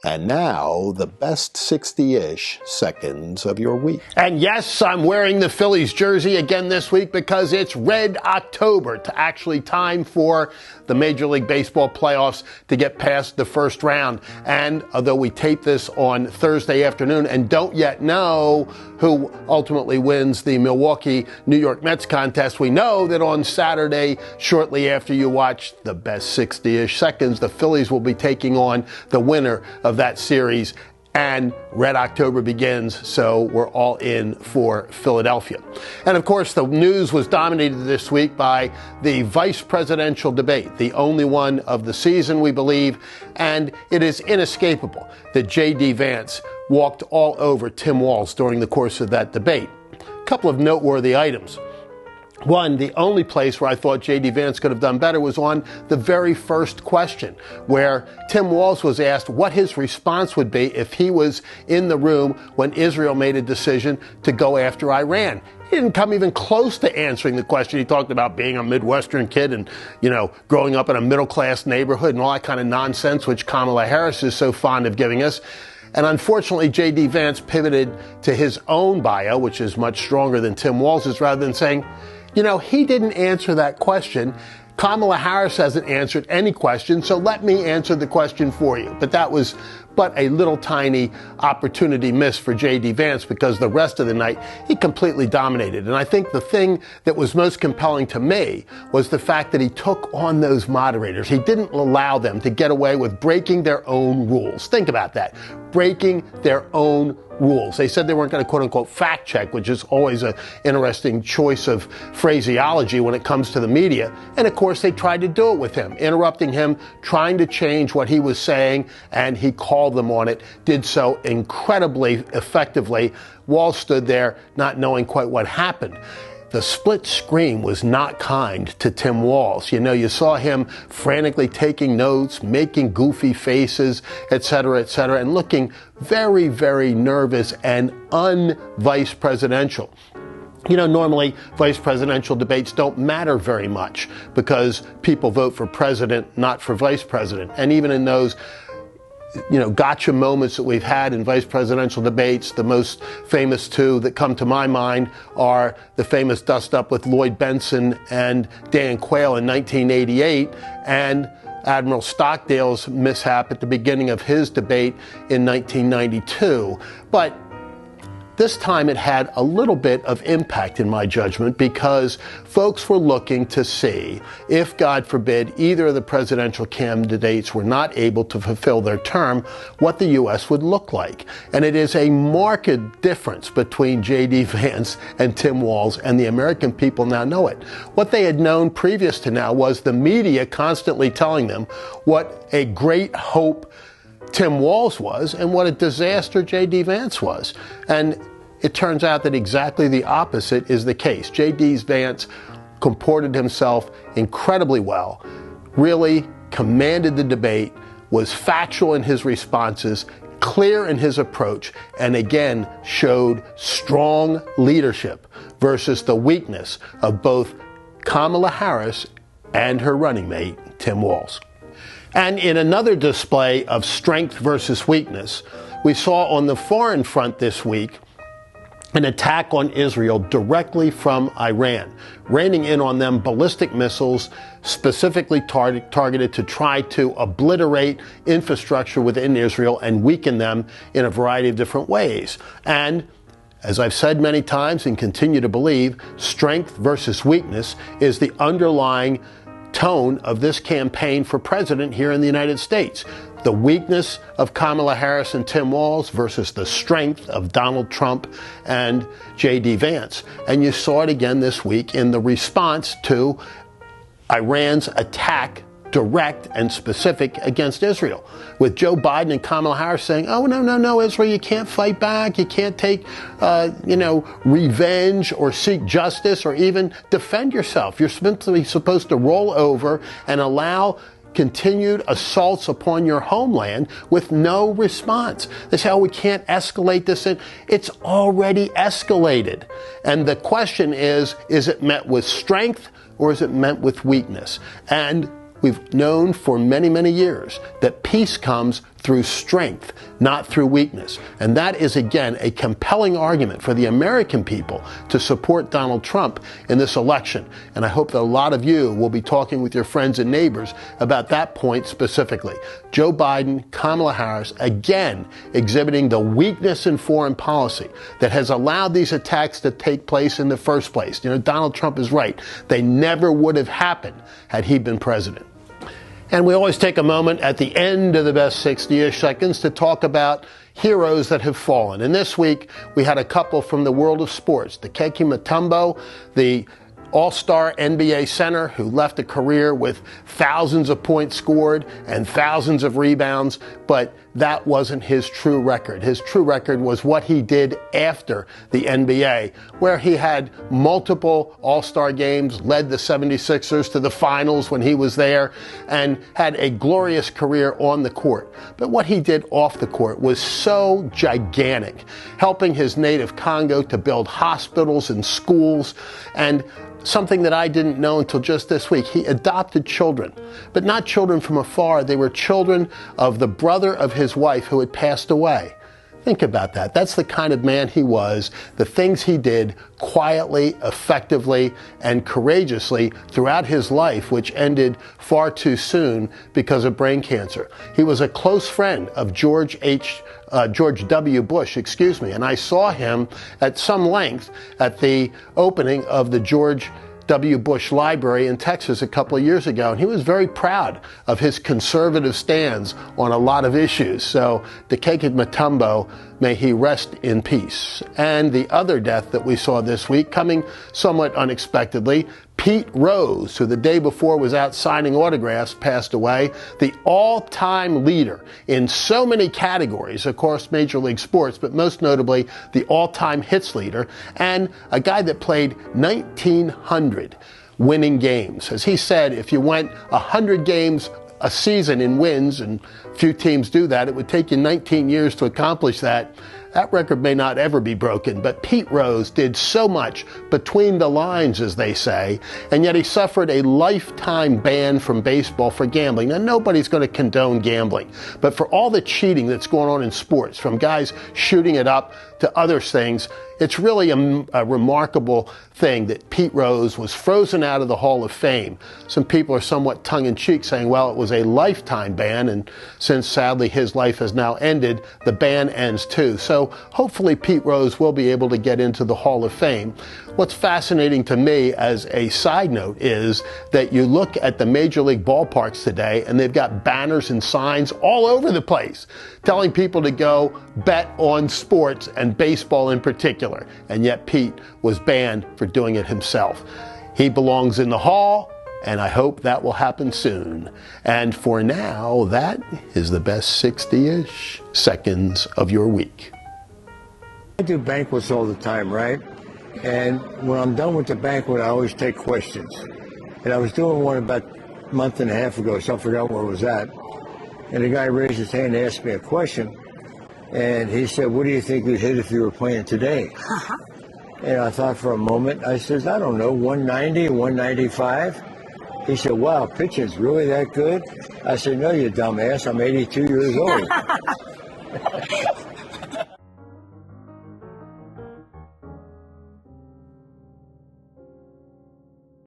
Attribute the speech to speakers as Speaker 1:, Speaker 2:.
Speaker 1: And now, the best 60-ish seconds of your week.
Speaker 2: And yes, I'm wearing the Phillies jersey again this week because it's Red October, to actually time for the Major League Baseball playoffs to get past the first round. And although we tape this on Thursday afternoon and don't yet know who ultimately wins the Milwaukee-New York Mets contest, we know that on Saturday, shortly after you watch the best 60-ish seconds, the Phillies will be taking on the winner of that series, and Red October begins, so we're all in for Philadelphia. And of course, the news was dominated this week by the vice presidential debate, the only one of the season, we believe, and it is inescapable that JD Vance walked all over Tim Walz during the course of that debate. A couple of noteworthy items. One, the only place where I thought JD Vance could have done better was on the very first question, where Tim Walz was asked what his response would be if he was in the room when Israel made a decision to go after Iran. He didn't come even close to answering the question. He talked about being a Midwestern kid and, growing up in a middle-class neighborhood and all that kind of nonsense, which Kamala Harris is so fond of giving us. And unfortunately, JD Vance pivoted to his own bio, which is much stronger than Tim Walz's, rather than saying, he didn't answer that question. Kamala Harris hasn't answered any question, so let me answer the question for you. But that was but a little tiny opportunity missed for JD Vance, because the rest of the night he completely dominated. And I think the thing that was most compelling to me was the fact that he took on those moderators. He didn't allow them to get away with breaking their own rules. Think about that. Breaking their own rules. They said they weren't going to quote unquote fact check, which is always an interesting choice of phraseology when it comes to the media. And of course they tried to do it with him, interrupting him, trying to change what he was saying, and he called them on it, did so incredibly effectively. Walz stood there not knowing quite what happened. The split screen was not kind to Tim Walz. You saw him frantically taking notes, making goofy faces, et cetera, and looking very, very nervous and un-vice presidential. Normally vice presidential debates don't matter very much because people vote for president, not for vice president. And even in those gotcha moments that we've had in vice presidential debates, the most famous two that come to my mind are the famous dust-up with Lloyd Bentsen and Dan Quayle in 1988, and Admiral Stockdale's mishap at the beginning of his debate in 1992. But this time it had a little bit of impact in my judgment, because folks were looking to see if, God forbid, either of the presidential candidates were not able to fulfill their term, what the U.S. would look like. And it is a marked difference between JD Vance and Tim Walz, and the American people now know it. What they had known previous to now was the media constantly telling them what a great hope Tim Walz was and what a disaster JD Vance was. And it turns out that exactly the opposite is the case. JD Vance comported himself incredibly well, really commanded the debate, was factual in his responses, clear in his approach, and again showed strong leadership versus the weakness of both Kamala Harris and her running mate, Tim Walz. And in another display of strength versus weakness, we saw on the foreign front this week an attack on Israel directly from Iran, raining in on them ballistic missiles specifically targeted to try to obliterate infrastructure within Israel and weaken them in a variety of different ways. And as I've said many times and continue to believe, strength versus weakness is the underlying tone of this campaign for president here in the United States. The weakness of Kamala Harris and Tim Walz versus the strength of Donald Trump and JD Vance. And you saw it again this week in the response to Iran's attack, direct and specific, against Israel, with Joe Biden and Kamala Harris saying, oh, no, Israel, you can't fight back, you can't take, revenge or seek justice or even defend yourself. You're simply supposed to roll over and allow continued assaults upon your homeland with no response. They say, oh, we can't escalate this. It's already escalated. And the question is it met with strength or is it met with weakness? And we've known for many, many years that peace comes through strength, not through weakness. And that is, again, a compelling argument for the American people to support Donald Trump in this election. And I hope that a lot of you will be talking with your friends and neighbors about that point specifically. Joe Biden, Kamala Harris, again, exhibiting the weakness in foreign policy that has allowed these attacks to take place in the first place. You know, Donald Trump is right. They never would have happened had he been president. And we always take a moment at the end of the best 60-ish seconds to talk about heroes that have fallen. And this week, we had a couple from the world of sports. Dikembe Mutombo, the all-star NBA center who left a career with thousands of points scored and thousands of rebounds, but that wasn't his true record. His true record was what he did after the NBA, where he had multiple all-star games, led the 76ers to the finals when he was there, and had a glorious career on the court. But what he did off the court was so gigantic, helping his native Congo to build hospitals and schools, and something that I didn't know until just this week. He adopted children, but not children from afar. They were children of the brother of his wife who had passed away. Think about that. That's the kind of man he was, the things he did quietly, effectively, and courageously throughout his life, which ended far too soon because of brain cancer. He was a close friend of George W. Bush, and I saw him at some length at the opening of the George W. Bush Library in Texas a couple of years ago, and he was very proud of his conservative stands on a lot of issues. So Dikembe Mutombo, may he rest in peace. And the other death that we saw this week, coming somewhat unexpectedly, Pete Rose, who the day before was out signing autographs, passed away. The all-time leader in so many categories, of course, Major League Sports, but most notably the all-time hits leader, and a guy that played 1,900 winning games. As he said, if you went 100 games a season in wins, and few teams do that, it would take you 19 years to accomplish that. That record may not ever be broken, but Pete Rose did so much between the lines, as they say, and yet he suffered a lifetime ban from baseball for gambling. Now, nobody's going to condone gambling, but for all the cheating that's going on in sports, from guys shooting it up to other things, it's really a remarkable thing that Pete Rose was frozen out of the Hall of Fame. Some people are somewhat tongue-in-cheek saying, well, it was a lifetime ban, and since sadly his life has now ended, the ban ends too. So hopefully Pete Rose will be able to get into the Hall of Fame. What's fascinating to me as a side note is that you look at the major league ballparks today and they've got banners and signs all over the place telling people to go bet on sports and baseball in particular. And yet Pete was banned for doing it himself. He belongs in the Hall, and I hope that will happen soon. And for now, that is the best 60-ish seconds of your week.
Speaker 3: I do banquets all the time, right? And when I'm done with the banquet, I always take questions. And I was doing one about a month and a half ago, so I forgot where it was at. And the guy raised his hand and asked me a question. And he said, what do you think you'd hit if you were playing today? And I thought for a moment. I said, I don't know, 190, 195? He said, wow, pitching's really that good? I said, no, you dumbass. I'm 82 years old.